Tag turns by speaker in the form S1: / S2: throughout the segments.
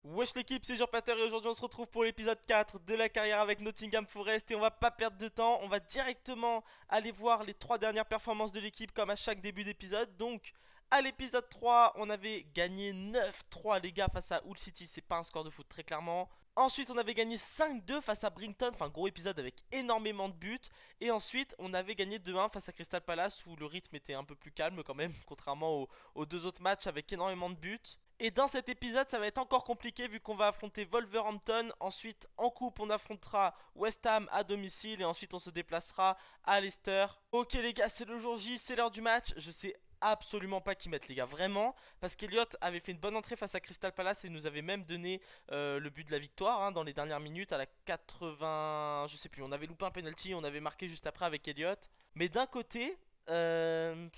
S1: Wesh l'équipe, c'est Jean Pater et aujourd'hui on se retrouve pour l'épisode 4 de la carrière avec Nottingham Forest et on va pas perdre de temps, on va directement aller voir les 3 dernières performances de l'équipe comme à chaque début d'épisode. Donc à l'épisode 3 on avait gagné 9-3 les gars face à Hull City, c'est pas un score de foot très clairement. Ensuite on avait gagné 5-2 face à Brinton, enfin gros épisode avec énormément de buts. Et ensuite on avait gagné 2-1 face à Crystal Palace où le rythme était un peu plus calme quand même, contrairement aux deux autres matchs avec énormément de buts. Et dans cet épisode, ça va être encore compliqué vu qu'on va affronter Wolverhampton. Ensuite, en coupe, on affrontera West Ham à domicile. Et ensuite, on se déplacera à Leicester. Ok, les gars, c'est le jour J, c'est l'heure du match. Je sais absolument pas qui mettre, les gars, vraiment. Parce qu'Eliott avait fait une bonne entrée face à Crystal Palace et nous avait même donné le but de la victoire dans les dernières minutes à la 80. Je sais plus, on avait loupé un penalty, on avait marqué juste après avec Elliott. Mais d'un côté, Aoni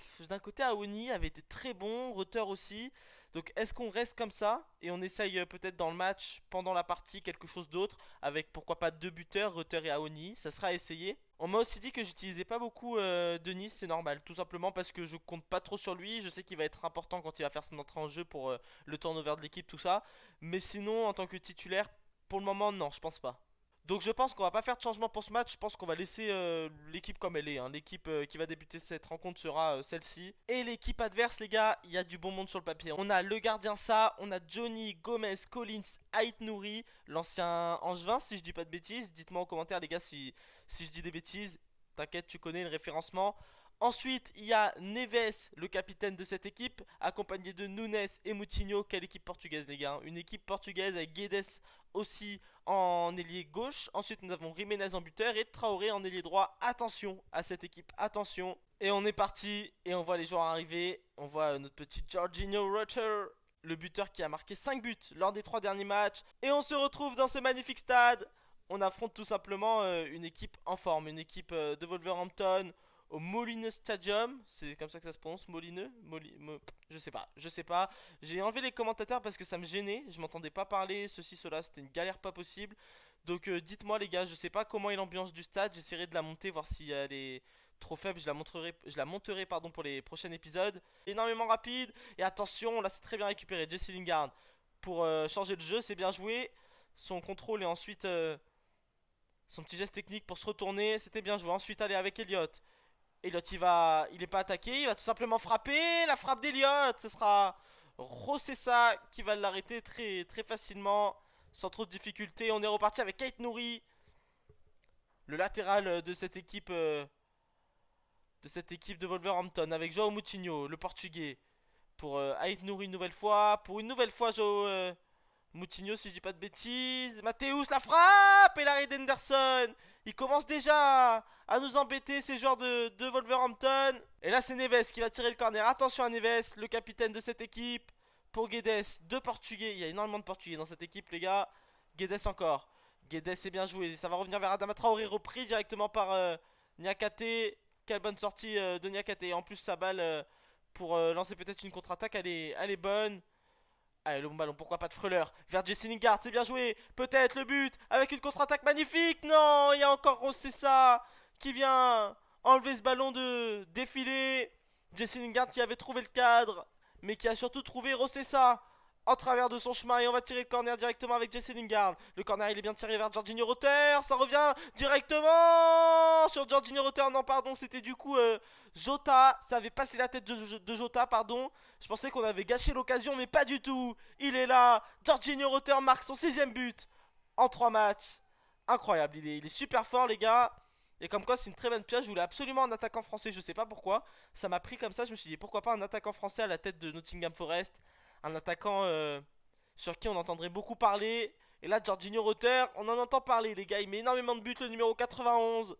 S1: avait été très bon, Rutter aussi. Donc est-ce qu'on reste comme ça et on essaye peut-être dans le match, pendant la partie, quelque chose d'autre avec pourquoi pas deux buteurs, Rutter et Aoni. Ça sera à essayer. On m'a aussi dit que j'utilisais pas beaucoup Denis, c'est normal, tout simplement parce que je compte pas trop sur lui. Je sais qu'il va être important quand il va faire son entrée en jeu pour le turnover de l'équipe, tout ça. Mais sinon, en tant que titulaire, pour le moment, non, je pense pas. Donc je pense qu'on va pas faire de changement pour ce match, je pense qu'on va laisser l'équipe comme elle est. L'équipe qui va débuter cette rencontre sera celle-ci. Et l'équipe adverse les gars, il y a du bon monde sur le papier. On a le gardien ça, on a Johnny, Gomez, Collins, Ait Nouri, l'ancien Angevin si je dis pas de bêtises. Dites-moi en commentaire les gars si je dis des bêtises. T'inquiète, tu connais le référencement. Ensuite, il y a Neves, le capitaine de cette équipe, accompagné de Nunes et Moutinho. Quelle équipe portugaise, les gars. Une équipe portugaise avec Guedes aussi en ailier gauche. Ensuite, nous avons Jiménez en buteur et Traoré en ailier droit. Attention à cette équipe, attention. Et on est parti et on voit les joueurs arriver. On voit notre petit Jorginho Rutter, le buteur qui a marqué 5 buts lors des 3 derniers matchs. Et on se retrouve dans ce magnifique stade. On affronte tout simplement une équipe en forme, une équipe de Wolverhampton au Molineux Stadium, c'est comme ça que ça se prononce, Molineux, je sais pas. J'ai enlevé les commentateurs parce que ça me gênait, je m'entendais pas parler, ceci, cela, c'était une galère pas possible. Donc dites-moi les gars, je sais pas comment est l'ambiance du stade, j'essaierai de la monter, voir si elle est trop faible, je la monterai pardon pour les prochains épisodes. Énormément rapide, et attention, là c'est très bien récupéré, Jesse Lingard pour changer de jeu, c'est bien joué. Son contrôle et ensuite son petit geste technique pour se retourner, c'était bien joué. Ensuite, aller avec Elliott. Elliott, il est pas attaqué, il va tout simplement frapper. La frappe d'Elliott, ce sera Rossessa qui va l'arrêter très, très facilement, sans trop de difficultés. On est reparti avec Kate Nouri, le latéral de cette équipe de Wolverhampton, avec Joao Moutinho, le portugais, pour Ait Nouri une nouvelle fois. Pour une nouvelle fois, Joao Moutinho, si je dis pas de bêtises. Mathéus, la frappe et l'arrêt d'Henderson. Il commence déjà à nous embêter, ces joueurs de Wolverhampton. Et là, c'est Neves qui va tirer le corner. Attention à Neves, le capitaine de cette équipe. Pour Guedes, deux Portugais. Il y a énormément de Portugais dans cette équipe, les gars. Guedes encore. Guedes est bien joué. Ça va revenir vers Adama Traoré, repris directement par Niakate. Quelle bonne sortie de Niakate. Et en plus, sa balle pour lancer peut-être une contre-attaque, elle est bonne. Allez, le bon ballon, pourquoi pas de Freuler vers Jesse Lingard, c'est bien joué. Peut-être le but avec une contre-attaque magnifique. Non, il y a encore Rossessa qui vient enlever ce ballon de défilé. Jesse Lingard qui avait trouvé le cadre, mais qui a surtout trouvé Rossessa en travers de son chemin. Et on va tirer le corner directement avec Jesse Lingard. Le corner, il est bien tiré vers Jorginho Rutter. Ça revient directement sur Jorginho Rutter. Non, pardon, c'était du coup Jota. Ça avait passé la tête de Jota, pardon. Je pensais qu'on avait gâché l'occasion, mais pas du tout. Il est là. Jorginho Rutter marque son sixième but en 3 matchs. Incroyable, il est super fort, les gars. Et comme quoi, c'est une très bonne pièce. Je voulais absolument un attaquant français, je sais pas pourquoi. Ça m'a pris comme ça. Je me suis dit, pourquoi pas un attaquant français à la tête de Nottingham Forest. Un attaquant sur qui on entendrait beaucoup parler. Et là, Jorginho Rutter, on en entend parler, les gars. Il met énormément de buts, le numéro 91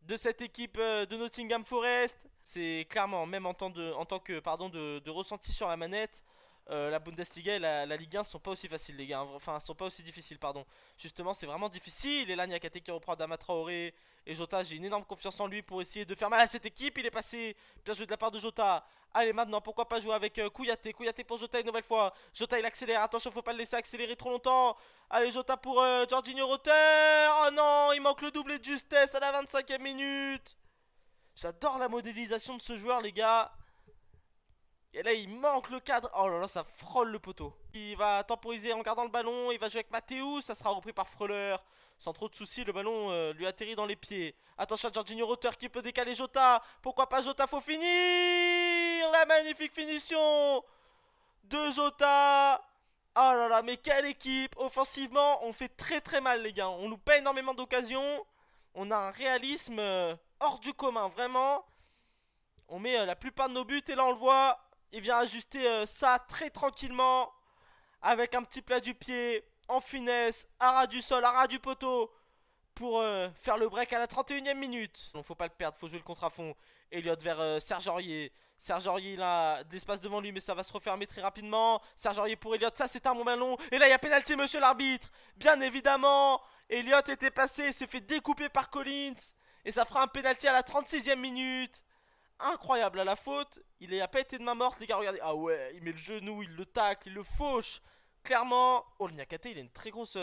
S1: de cette équipe de Nottingham Forest. C'est clairement, même en tant que de ressenti sur la manette, la Bundesliga et la Ligue 1 sont pas aussi faciles, les gars. Enfin, sont pas aussi difficiles, pardon. Justement, c'est vraiment difficile. Et là, Niakate qui reprend Adama Traoré et Jota. J'ai une énorme confiance en lui pour essayer de faire mal à cette équipe. Il est passé, bien joué de la part de Jota. Allez, maintenant, pourquoi pas jouer avec Kouyaté. Kouyaté pour Jota une nouvelle fois. Jota, il accélère. Attention, faut pas le laisser accélérer trop longtemps. Allez, Jota pour Jorginho Rutter. Oh non, il manque le doublé de justesse à la 25e minute. J'adore la modélisation de ce joueur, les gars. Et là, il manque le cadre. Oh là là, ça frôle le poteau. Il va temporiser en gardant le ballon. Il va jouer avec Mathéus. Ça sera repris par Freuler. Sans trop de soucis, le ballon lui atterrit dans les pieds. Attention à Jorginho Rotter qui peut décaler Jota. Pourquoi pas Jota? Faut finir. La magnifique finition de Jota. Oh là là, mais quelle équipe! Offensivement, on fait très très mal, les gars. On nous paie énormément d'occasions. On a un réalisme hors du commun, vraiment. On met la plupart de nos buts et là on le voit. Il vient ajuster ça très tranquillement. Avec un petit plat du pied, en finesse, à ras du sol, à ras du poteau. Pour faire le break à la 31e minute. Non, faut pas le perdre, faut jouer le contre à fond. Elliott vers Serge Aurier. Serge Aurier, il a de l'espace devant lui, mais ça va se refermer très rapidement. Serge Aurier pour Elliott, ça c'est un bon ballon. Et là, il y a pénalty, monsieur l'arbitre. Bien évidemment, Elliott était passé, s'est fait découper par Collins. Et ça fera un pénalty à la 36e minute. Incroyable à la faute. Il n'a pas été de main morte, les gars. Regardez. Ah ouais, il met le genou, il le tacle, il le fauche. Clairement. Oh, le Niakate, il a une très grosse.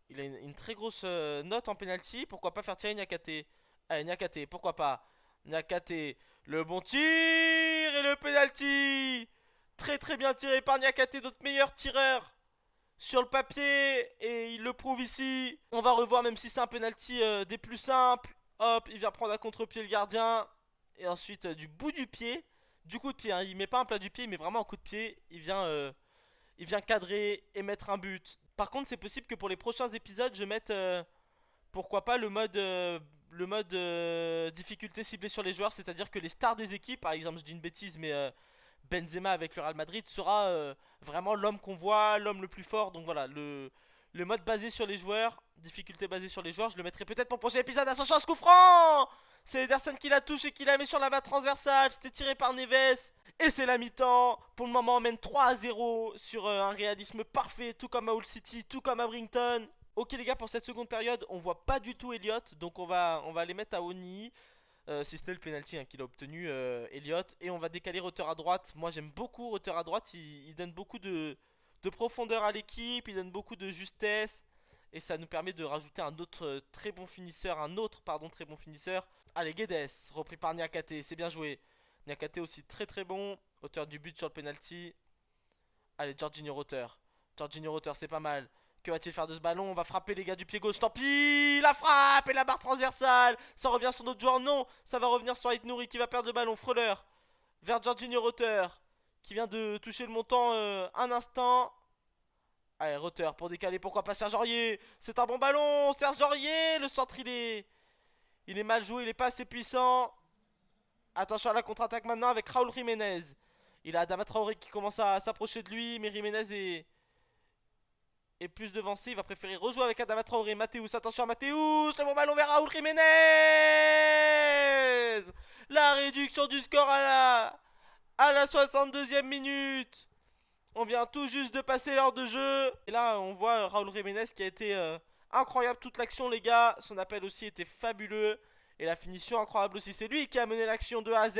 S1: Il a une très grosse note en penalty. Pourquoi pas faire tirer Niakate? Allez, Niakate, pourquoi pas? Niakate, le bon tir et le penalty. Très très bien tiré par Niakate, notre meilleur tireur sur le papier. Et il le prouve ici. On va revoir, même si c'est un penalty des plus simples. Hop, il vient prendre à contre-pied le gardien. Et ensuite, du bout du pied, du coup de pied, hein, il met pas un plat du pied, mais vraiment un coup de pied. Il vient cadrer et mettre un but. Par contre, c'est possible que pour les prochains épisodes, je mette pourquoi pas le mode difficulté ciblée sur les joueurs, c'est-à-dire que les stars des équipes, par exemple, je dis une bêtise, mais Benzema avec le Real Madrid sera vraiment l'homme qu'on voit, l'homme le plus fort. Donc voilà, le mode basé sur les joueurs, difficulté basée sur les joueurs, je le mettrai peut-être pour le prochain épisode. Attention à ce coup franc! C'est Ederson qui la touche et qui la met sur la barre transversale. C'était tiré par Neves. Et c'est la mi-temps. Pour le moment, on mène 3-0 sur un réalisme parfait, tout comme à Hull City, tout comme à Brington. Ok les gars, pour cette seconde période, on voit pas du tout Elliott, donc on va les mettre à Oni. Si ce n'est le penalty hein, qu'il a obtenu, Elliott. Et on va décaler Rutter à droite. Moi j'aime beaucoup Rutter à droite, il donne beaucoup de profondeur à l'équipe, il donne beaucoup de justesse. Et ça nous permet de rajouter un autre très bon finisseur, un autre pardon très bon finisseur. Allez, Guedes, repris par Niakate, c'est bien joué. Niakate aussi très très bon, auteur du but sur le penalty. Allez, Jorginho Rutter. Jorginho Rutter, c'est pas mal. Que va-t-il faire de ce ballon? On va frapper les gars du pied gauche. Tant pis. La frappe et la barre transversale. Ça revient sur notre joueur. Non. Ça va revenir sur Ait Nouri qui va perdre le ballon. Freuler. Vers Jorginho Rutter. Qui vient de toucher le montant un instant. Allez, Rutter pour décaler. Pourquoi pas Serge Aurier? C'est un bon ballon. Serge Aurier. Le centre, il est mal joué. Il est pas assez puissant. Attention à la contre-attaque maintenant avec Raúl Jiménez. Il a Adama Traoré qui commence à s'approcher de lui. Mais Jiménez est plus devancé, il va préférer rejouer avec Adama Traoré. Mathéus, attention à Mathéus, le bon ballon vers Raúl Jiménez. La réduction du score à la 62e minute. On vient tout juste de passer l'heure de jeu. Et là, on voit Raúl Jiménez qui a été incroyable toute l'action, les gars. Son appel aussi était fabuleux. Et la finition incroyable aussi. C'est lui qui a mené l'action de A à Z.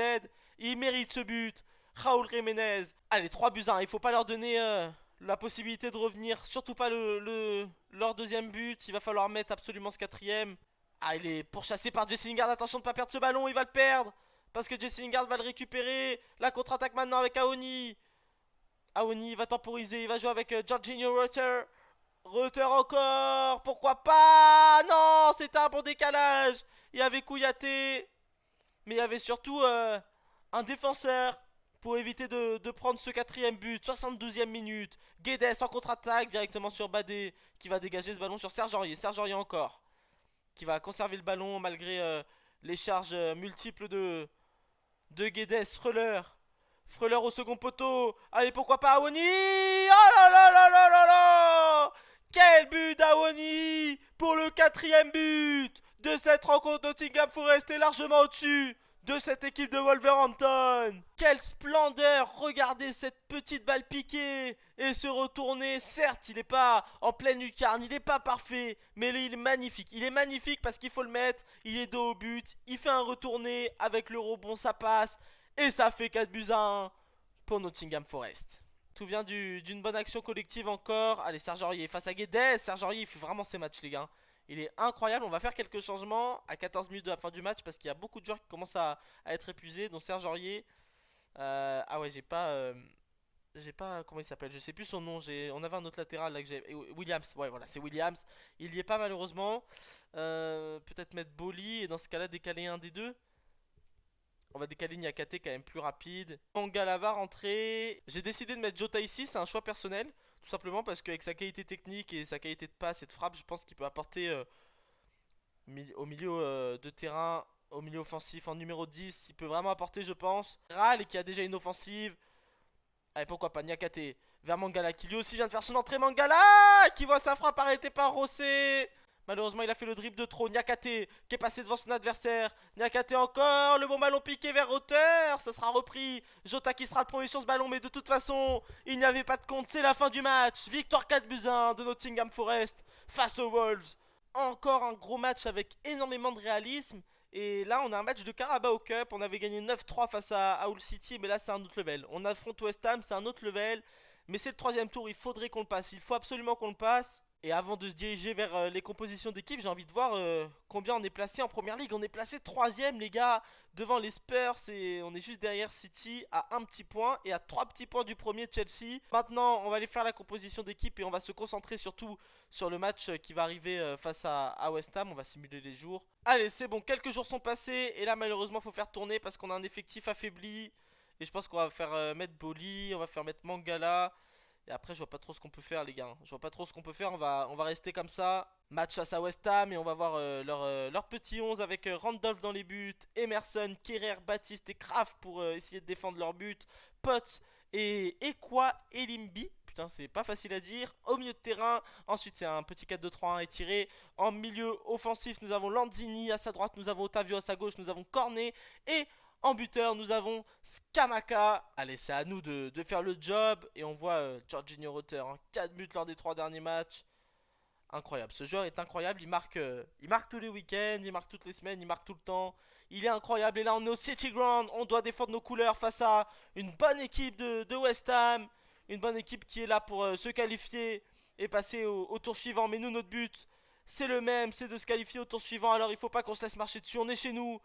S1: Il mérite ce but. Raúl Jiménez. Allez, 3 buts 1. Il faut pas leur donner la possibilité de revenir. Surtout pas leur deuxième but. Il va falloir mettre absolument ce quatrième. Ah, il est pourchassé par Jesse Lingard. Attention de ne pas perdre ce ballon. Il va le perdre. Parce que Jesse Lingard va le récupérer. La contre-attaque maintenant avec Aoni. Aoni va temporiser. Il va jouer avec Jorginho Rutter. Rutter encore. Pourquoi pas? Non, c'était un bon décalage. Il y avait Kouyaté. Mais il y avait surtout un défenseur pour éviter de prendre ce quatrième but. 72e minute. Guedes en contre-attaque directement sur Badé qui va dégager ce ballon sur Serge Aurier. Serge Aurier encore. Qui va conserver le ballon malgré les charges multiples de Guedes. Freuler. Freuler au second poteau. Allez, pourquoi pas Awoni? Oh là là là là là là! Quel but d'Awoni pour le quatrième but de cette rencontre. Nottingham Forest est largement au-dessus de cette équipe de Wolverhampton. Quelle splendeur. Regardez cette petite balle piquée et se retourner. Certes, il n'est pas en pleine lucarne, il n'est pas parfait, mais il est magnifique. Il est magnifique parce qu'il faut le mettre. Il est dos au but, il fait un retourné avec le rebond, ça passe. Et ça fait 4 buts à 1 pour Nottingham Forest. Tout vient d'une bonne action collective encore. Allez, Serge Aurier face à Guedes. Serge Aurier, il fait vraiment ses matchs, les gars. Il est incroyable. On va faire quelques changements à 14 minutes de la fin du match parce qu'il y a beaucoup de joueurs qui commencent à être épuisés, dont Serge Aurier. Ah ouais, j'ai pas comment il s'appelle, je sais plus son nom. On avait un autre latéral là que j'ai. Williams, ouais, voilà, c'est Williams. Il y est pas malheureusement. Peut-être mettre Boli et dans ce cas-là décaler un des deux. On va décaler Niakate quand même plus rapide. Mangala va rentrer. J'ai décidé de mettre Jota ici, c'est un choix personnel. Tout simplement parce qu'avec sa qualité technique et sa qualité de passe et de frappe, je pense qu'il peut apporter au milieu de terrain, au milieu offensif en numéro 10. Il peut vraiment apporter, je pense. Ral et qui a déjà une offensive. Allez, pourquoi pas, Niakate vers Mangala qui lui aussi vient de faire son entrée. Mangala qui voit sa frappe arrêtée par Rossé. Malheureusement, il a fait le dribble de trop. Niakate qui est passé devant son adversaire. Niakate encore. Le bon ballon piqué vers hauteur. Ça sera repris. Jota qui sera le premier sur ce ballon. Mais de toute façon, il n'y avait pas de compte. C'est la fin du match. Victoire 4-1 de Nottingham Forest face aux Wolves. Encore un gros match avec énormément de réalisme. Et là, on a un match de Carabao Cup. On avait gagné 9-3 face à Hull City. Mais là, c'est un autre level. On affronte West Ham. C'est un autre level. Mais c'est le troisième tour. Il faudrait qu'on le passe. Il faut absolument qu'on le passe. Et avant de se diriger vers les compositions d'équipe, j'ai envie de voir combien on est placé en première ligue. On est placé troisième, les gars, devant les Spurs. Et on est juste derrière City à un petit point et à 3 petits points du premier Chelsea. Maintenant, on va aller faire la composition d'équipe et on va se concentrer surtout sur le match qui va arriver face à West Ham. On va simuler les jours. Allez, c'est bon, quelques jours sont passés. Et là, malheureusement, il faut faire tourner parce qu'on a un effectif affaibli. Et je pense qu'on va faire mettre Boli, on va faire mettre Mangala. Et après, je vois pas trop ce qu'on peut faire, les gars. Je vois pas trop ce qu'on peut faire. On va rester comme ça. Match face à West Ham. Et on va voir leur petit 11 avec Randolph dans les buts. Emerson, Kerrer, Baptiste et Kraft pour essayer de défendre leur but. Potts et Ekwa et Limby. Putain, c'est pas facile à dire. Au milieu de terrain. Ensuite, c'est un petit 4-2-3-1 étiré. En milieu offensif, nous avons Lanzini. À sa droite, nous avons Otavio. À sa gauche, nous avons Cornet. Et en buteur, nous avons Skamaka. Allez, c'est à nous de faire le job. Et on voit Jorginho Rutter, hein, 4 buts lors des 3 derniers matchs. Incroyable, ce joueur est incroyable. Il marque tous les week-ends, il marque toutes les semaines, il marque tout le temps. Il est incroyable. Et là, on est au City Ground. On doit défendre nos couleurs face à une bonne équipe de West Ham. Une bonne équipe qui est là pour se qualifier et passer au tour suivant. Mais nous, notre but, c'est le même, c'est de se qualifier au tour suivant. Alors, il faut pas qu'on se laisse marcher dessus. On est chez nous.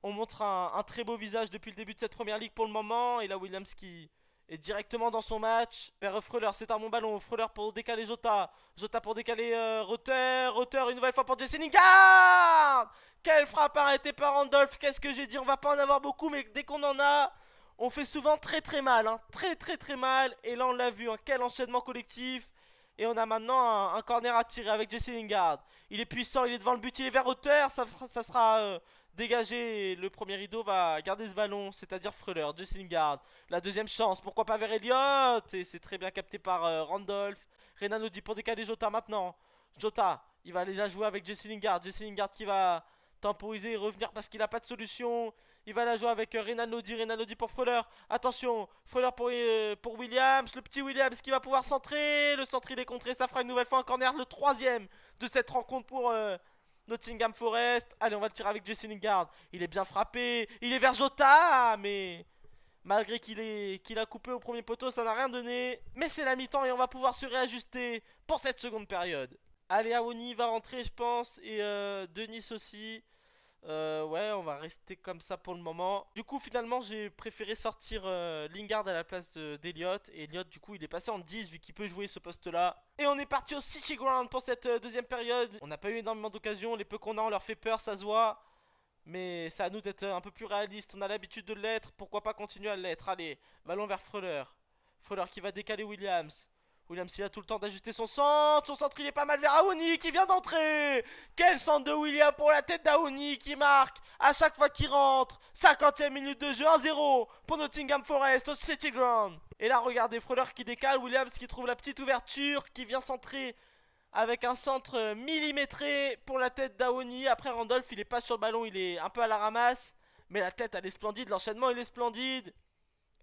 S1: On montre un très beau visage depuis le début de cette première ligue pour le moment. Et là, Williams qui est directement dans son match. Vers Freuler, c'est un bon ballon. Freuler pour décaler Jota. Jota pour décaler Rutter. Rutter une nouvelle fois pour Jesse Lingard. Quelle frappe arrêtée par Randolph. Qu'est-ce que j'ai dit? On va pas en avoir beaucoup, mais dès qu'on en a, on fait souvent très très mal. Hein. Très très très mal. Et là, on l'a vu. Hein. Quel enchaînement collectif. Et on a maintenant un corner à tirer avec Jesse Lingard. Il est puissant, il est devant le but, il est vers hauteur. Ça sera dégagé. Et le premier rideau va garder ce ballon, c'est-à-dire Freuler, Jesse Lingard. La deuxième chance, pourquoi pas vers Elliott. Et c'est très bien capté par Randolph. Renan nous dit pour décaler Jota maintenant. Jota, il va déjà jouer avec Jesse Lingard. Jesse Lingard qui va temporiser et revenir parce qu'il n'a pas de solution. Il va la jouer avec Renan Lodi. Renan Lodi pour Freuler. Attention, Freuler pour Williams. Le petit Williams qui va pouvoir centrer. Le centre il est contré. Ça fera une nouvelle fois un corner. Le troisième de cette rencontre pour Nottingham Forest. Allez, on va le tirer avec Jesse Lingard. Il est bien frappé. Il est vers Jota. Mais malgré qu'il a coupé au premier poteau, ça n'a rien donné. Mais c'est la mi-temps et on va pouvoir se réajuster pour cette seconde période. Allez, Awoni va rentrer, je pense. Et Denis aussi. Ouais, on va rester comme ça pour le moment. Du coup, finalement, j'ai préféré sortir Lingard à la place d'Eliott. Et Eliott, du coup, il est passé en 10 vu qu'il peut jouer ce poste-là. Et on est parti au City Ground pour cette deuxième période. On n'a pas eu énormément d'occasions. Les peu qu'on a, on leur fait peur, ça se voit. Mais c'est à nous d'être un peu plus réalistes. On a l'habitude de l'être. Pourquoi pas continuer à l'être? Allez, ballon vers Freuler. Freuler qui va décaler Williams. Williams il a tout le temps d'ajuster son centre. Son centre il est pas mal vers Aouni qui vient d'entrer. Quel centre de Williams pour la tête d'Aouni qui marque à chaque fois qu'il rentre. 50e minute de jeu, 1-0 pour Nottingham Forest au City Ground. Et là regardez Freuler qui décale. Williams qui trouve la petite ouverture. Qui vient centrer avec un centre millimétré pour la tête d'Aouni. Après Randolph il est pas sur le ballon. Il est un peu à la ramasse. Mais la tête elle est splendide. L'enchaînement il est splendide.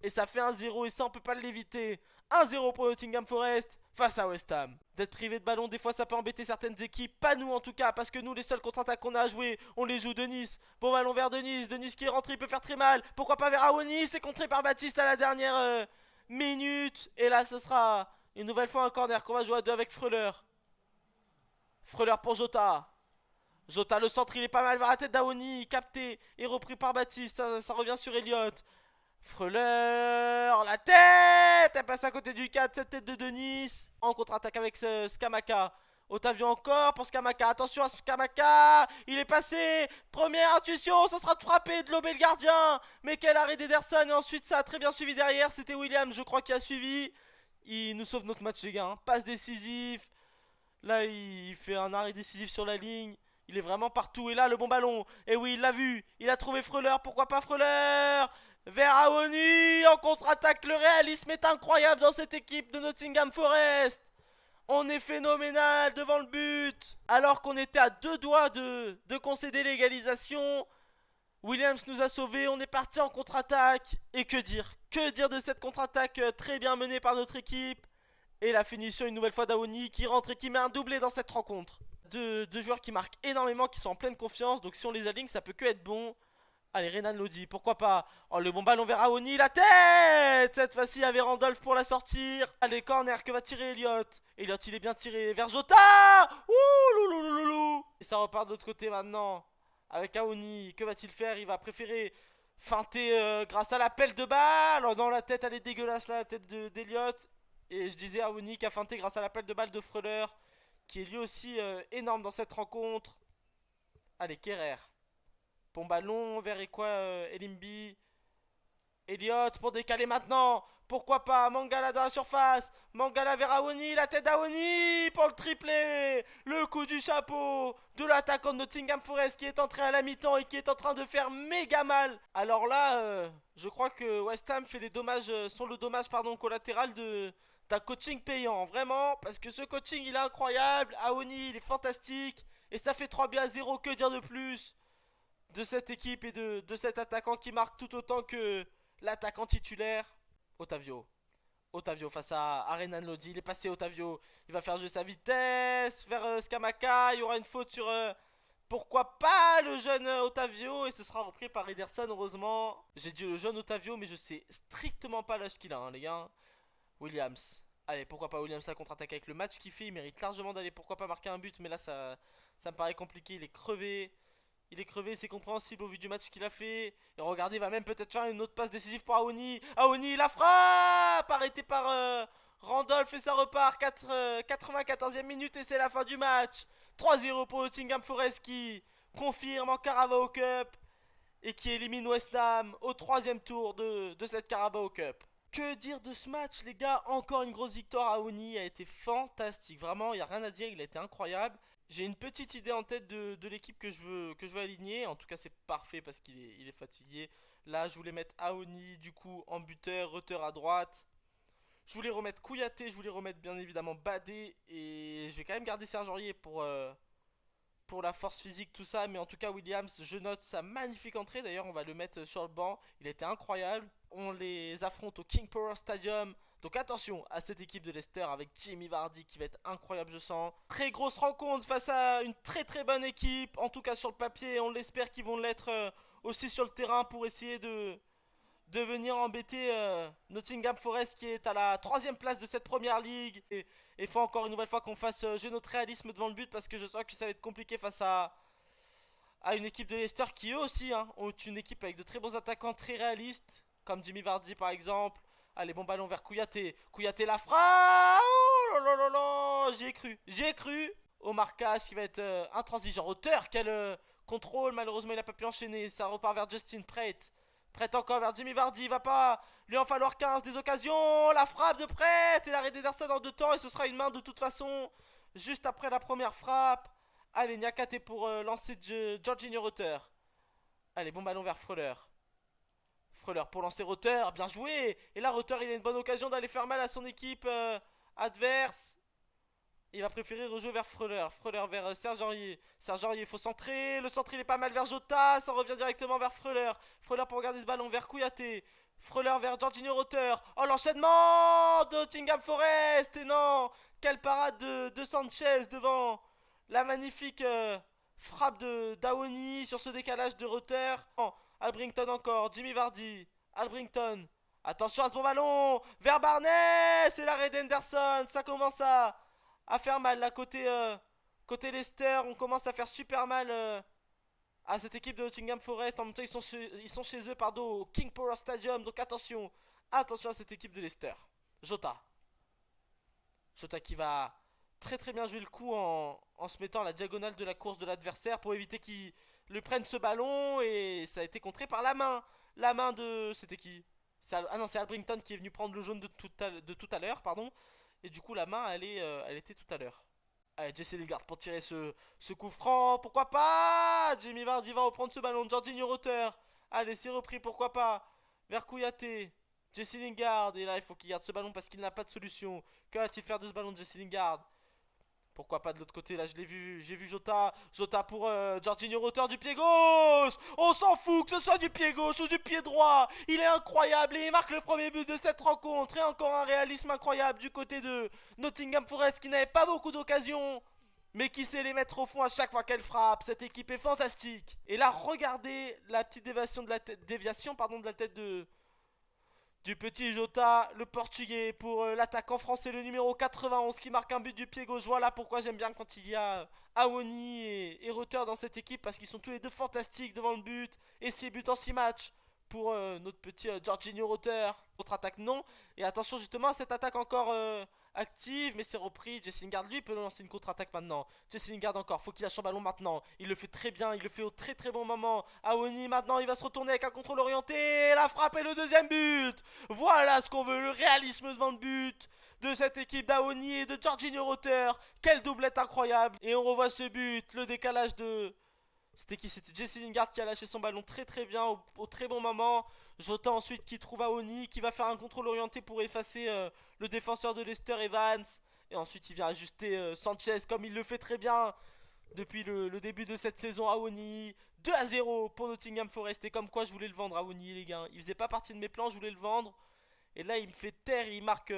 S1: Et ça fait 1-0 et ça on peut pas l'éviter. 1-0 pour Nottingham Forest face à West Ham. D'être privé de ballon, des fois ça peut embêter certaines équipes. Pas nous en tout cas, parce que nous les seuls contre-attaques qu'on a à jouer, on les joue Denis. Bon ballon vers Denis. Denis qui est rentré, il peut faire très mal. Pourquoi pas vers Awoni? C'est contré par Baptiste à la dernière minute. Et là ce sera une nouvelle fois un corner qu'on va jouer à deux avec Freuler. Freuler pour Jota. Jota le centre il est pas mal vers la tête d'Awoni. Capté et repris par Baptiste. Ça revient sur Elliott. Freuler, la tête. Elle passe à côté du 4, cette tête de Denis. En contre-attaque avec Skamaka. Otavio encore pour Skamaka. Attention à Skamaka. Il est passé. Première intuition. Ça sera de frapper, de lober le gardien. Mais quel arrêt d'Ederson. Et ensuite, ça a très bien suivi derrière. C'était Williams, je crois, qui a suivi. Il nous sauve notre match, les gars. Passe décisif. Là, il fait un arrêt décisif sur la ligne. Il est vraiment partout. Et là, le bon ballon. Et oui, il l'a vu. Il a trouvé Freuler. Pourquoi pas Freuler? Vers Awoni. En contre-attaque. Le réalisme est incroyable dans cette équipe de Nottingham Forest. On est phénoménal devant le but. Alors qu'on était à deux doigts de concéder l'égalisation. Williams nous a sauvés. On est parti en contre-attaque. Et que dire? Que dire de cette contre-attaque très bien menée par notre équipe? Et la finition une nouvelle fois d'Awoni qui rentre et qui met un doublé dans cette rencontre. Deux joueurs qui marquent énormément, qui sont en pleine confiance. Donc si on les aligne, ça peut que être bon. Allez, Renan Lodi, pourquoi pas. Oh, le bon ballon vers Awoni, la tête. Cette fois-ci, il y avait Randolph pour la sortir. Allez, corner, que va tirer Elliott? Elliott, il est bien tiré vers Jota. Ouh, loulou. Et ça repart de l'autre côté maintenant. Avec Awoni, que va-t-il faire? Il va préférer feinter grâce à la pelle de balle. Oh, dans la tête, elle est dégueulasse, la tête d'Elliott. Et je disais Awoni qui a feinté grâce à l'appel de balle de Freuler, qui est lui aussi énorme dans cette rencontre. Allez, Kerrer. Bon ballon vers Elimbi. Elliott pour décaler maintenant. Pourquoi pas? Mangala dans la surface. Mangala vers Awoni. La tête d'Awoni pour le triplé. Le coup du chapeau de l'attaquant de Nottingham Forest qui est entré à la mi-temps et qui est en train de faire méga mal. Alors là, je crois que West Ham fait les dommages, sont le dommage collatéral d'un coaching payant. Vraiment, parce que ce coaching il est incroyable. Awoni il est fantastique. Et ça fait 3 buts à 0. Que dire de plus de cette équipe et de cet attaquant qui marque tout autant que l'attaquant titulaire? Otavio. Otavio face à Renan Lodi. Il est passé Otavio. Il va faire jouer sa vitesse vers Skamaka. Il y aura une faute sur... pourquoi pas le jeune Otavio? Et ce sera repris par Ederson, heureusement. J'ai dit le jeune Otavio, mais je sais strictement pas l'âge qu'il a, hein, les gars. Williams. Allez, pourquoi pas Williams à contre-attaque avec le match qu'il fait. Il mérite largement d'aller, pourquoi pas, marquer un but. Mais là, ça me paraît compliqué. Il est crevé. Il est crevé, c'est compréhensible au vu du match qu'il a fait. Et regardez, il va même peut-être faire une autre passe décisive pour Awoni. Awoni, la frappe arrêtée par Randolph et ça repart. 94e minute et c'est la fin du match. 3-0 pour Nottingham Forest qui confirme en Carabao Cup et qui élimine West Ham au troisième tour de cette Carabao Cup. Que dire de ce match, les gars? Encore une grosse victoire. Awoni a été fantastique. Vraiment, il n'y a rien à dire, il a été incroyable. J'ai une petite idée en tête de l'équipe que je veux aligner. En tout cas, c'est parfait parce qu'il est fatigué. Là, je voulais mettre Awoni, du coup, en buteur, Rutter à droite. Je voulais remettre Kouyaté, je voulais remettre bien évidemment Badé. Et je vais quand même garder Serge Aurier pour la force physique, tout ça. Mais en tout cas, Williams, je note sa magnifique entrée. D'ailleurs, on va le mettre sur le banc. Il était incroyable. On les affronte au King Power Stadium. Donc attention à cette équipe de Leicester avec Jamie Vardy qui va être incroyable, je sens. Très grosse rencontre face à une très très bonne équipe. En tout cas sur le papier, on l'espère qu'ils vont l'être aussi sur le terrain pour essayer de venir embêter Nottingham Forest qui est à la 3ème place de cette première ligue. Et il faut encore une nouvelle fois qu'on fasse jouer notre réalisme devant le but parce que je sens que ça va être compliqué face à une équipe de Leicester qui eux aussi ont une équipe avec de très bons attaquants très réalistes. Comme Jimmy Vardy par exemple. Allez, bon ballon vers Kouyaté. Kouyaté la frappe. Oh là là là là. J'y ai cru. J'y ai cru. Au marquage qui va être intransigeant. Auteur, quel contrôle. Malheureusement, il n'a pas pu enchaîner. Ça repart vers Justin Pret. Pret encore vers Jimmy Vardy. Il va pas lui en falloir 15 des occasions. La frappe de Pret. Et l'arrêt d'Ederson en 2 temps. Et ce sera une main de toute façon. Juste après la première frappe. Allez, Niakate pour lancer Jorginho Rutter. Allez, bon ballon vers Freuler. Freuler pour lancer Rutter, bien joué. Et là Rutter il a une bonne occasion d'aller faire mal à son équipe adverse. Il va préférer rejouer vers Freuler. Freuler vers Serge Aurier. Serge Aurier il faut centrer. Le centre il est pas mal vers Jota. Ça revient directement vers Freuler. Freuler pour garder ce ballon vers Kouyaté. Freuler vers Jorginho Rutter. Oh l'enchaînement de Nottingham Forest. Et non, quelle parade de Sanchez devant la magnifique frappe d'Awoni sur ce décalage de Rutter. Oh, Albrington encore, Jimmy Vardy, Albrington. Attention à ce bon ballon vers Barnes. C'est l'arrêt d'Henderson. Ça commence à faire mal là côté Leicester. On commence à faire super mal à cette équipe de Nottingham Forest. En même temps, ils sont chez eux, pardon, au King Power Stadium. Donc attention, attention à cette équipe de Leicester. Jota. Jota qui va très très bien jouer le coup en se mettant à la diagonale de la course de l'adversaire pour éviter qu'il le prenne ce ballon. Et ça a été contré par la main. La main de... C'était qui? Ah non, c'est Albrington qui est venu prendre le jaune de tout à l'heure, pardon. Et du coup, la main, elle était tout à l'heure. Allez, Jesse Lingard pour tirer ce coup franc. Pourquoi pas? Jamie Vardy va reprendre ce ballon. Jorginho Rutter. Allez, c'est repris, pourquoi pas? Vers Kouyaté. Jesse Lingard. Et là, il faut qu'il garde ce ballon parce qu'il n'a pas de solution. Que va-t-il faire de ce ballon de Jesse Lingard? Pourquoi pas de l'autre côté? Là, je l'ai vu. J'ai vu Jota. Jota pour Jorginho Rutter du pied gauche. On s'en fout que ce soit du pied gauche ou du pied droit. Il est incroyable et il marque le premier but de cette rencontre. Et encore un réalisme incroyable du côté de Nottingham Forest qui n'avait pas beaucoup d'occasions, mais qui sait les mettre au fond à chaque fois qu'elle frappe. Cette équipe est fantastique. Et là, regardez la petite déviation de la tête, de la tête du petit Jota, le portugais, pour l'attaquant français, le numéro 91 qui marque un but du pied gauche. Voilà pourquoi j'aime bien quand il y a Awoni et Rutter dans cette équipe, parce qu'ils sont tous les deux fantastiques devant le but. Et 6 buts en 6 matchs pour notre petit Jorginho Rutter. Autre attaque non. Et attention justement à cette attaque encore active, mais c'est repris. Jesse Lingard lui peut lancer une contre-attaque maintenant. Jesse Lingard encore, faut qu'il lâche son ballon maintenant. Il le fait très bien, il le fait au très très bon moment. Awoni maintenant, il va se retourner avec un contrôle orienté. La frappe et le deuxième but. Voilà ce qu'on veut, le réalisme devant le but de cette équipe d'Awoni et de Jorginho Rutter. Quelle doublette incroyable. Et on revoit ce but, le décalage de... C'était qui? C'était Jesse Lingard qui a lâché son ballon très très bien au très bon moment. Jota ensuite qui trouve Awoni, qui va faire un contrôle orienté pour effacer le défenseur de Leicester, Evans. Et ensuite il vient ajuster Sanchez comme il le fait très bien depuis le début de cette saison. Awoni, 2-0 pour Nottingham Forest. Et comme quoi je voulais le vendre, Awoni les gars. Il faisait pas partie de mes plans, je voulais le vendre. Et là il me fait taire, il marque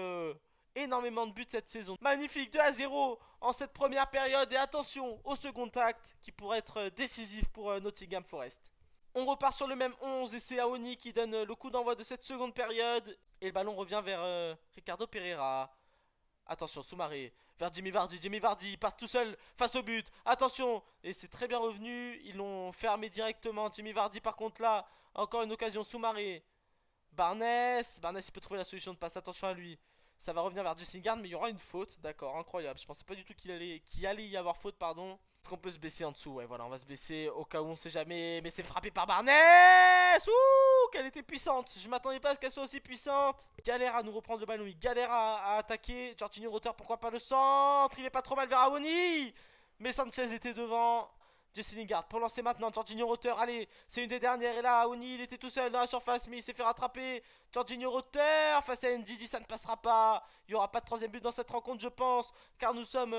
S1: énormément de buts cette saison. Magnifique, 2-0 en cette première période. Et attention au second acte qui pourrait être décisif pour Nottingham Forest. On repart sur le même 11 et c'est Awoni qui donne le coup d'envoi de cette seconde période. Et le ballon revient vers Ricardo Pereira. Attention, Soumaré vers Jamie Vardy. Jamie Vardy part tout seul face au but. Attention, et c'est très bien revenu. Ils l'ont fermé directement. Jamie Vardy par contre là, encore une occasion. Soumaré. Barnes il peut trouver la solution de passe. Attention à lui. Ça va revenir vers Jesse Lingard, mais il y aura une faute. D'accord, incroyable. Je pensais pas du tout qu'il allait y avoir faute, pardon. Est-ce qu'on peut se blesser en dessous? Ouais, voilà, on va se blesser au cas où on sait jamais. Mais c'est frappé par Barnes. Ouh, qu'elle était puissante. Je m'attendais pas à ce qu'elle soit aussi puissante. Galère à nous reprendre le ballon. Il galère à attaquer. Jorginho Rutter, pourquoi pas le centre? Il est pas trop mal vers Awoni. Mais Sanchez était devant. Jesse Lingard pour lancer maintenant. Jorginho Rutter, allez, c'est une des dernières. Et là, Awoni, il était tout seul dans la surface, mais il s'est fait rattraper. Jorginho Rutter face à Ndidi, ça ne passera pas. Il n'y aura pas de troisième but dans cette rencontre, je pense, car nous sommes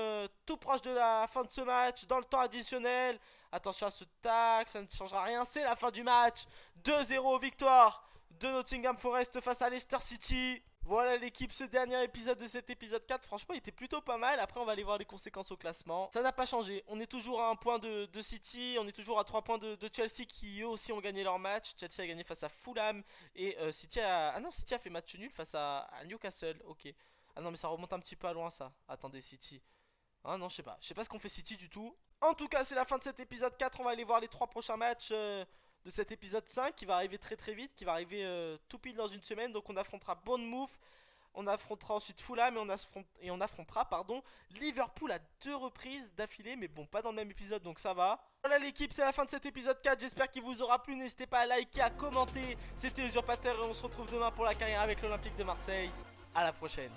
S1: tout proche de la fin de ce match, dans le temps additionnel. Attention à ce tac, ça ne changera rien, c'est la fin du match. 2-0 victoire de Nottingham Forest face à Leicester City. Voilà l'équipe, ce dernier épisode de cet épisode 4, franchement il était plutôt pas mal. Après on va aller voir les conséquences au classement. Ça n'a pas changé, on est toujours à 1 point de City, on est toujours à 3 points de Chelsea qui eux aussi ont gagné leur match. Chelsea a gagné face à Fulham et City a... Ah non, City a fait match nul face à Newcastle, ok. Ah non mais ça remonte un petit peu à loin ça, attendez City. Ah non je sais pas ce qu'on fait City du tout. En tout cas c'est la fin de cet épisode 4, on va aller voir les 3 prochains matchs de cet épisode 5 qui va arriver très très vite, qui va arriver tout pile dans une semaine. Donc on affrontera Bournemouth, on affrontera ensuite Fulham et on affrontera Liverpool à 2 reprises d'affilée, mais bon pas dans le même épisode donc ça va. Voilà l'équipe, c'est la fin de cet épisode 4, j'espère qu'il vous aura plu, n'hésitez pas à liker, à commenter. C'était Usurpateur et on se retrouve demain pour la carrière avec l'Olympique de Marseille. À la prochaine.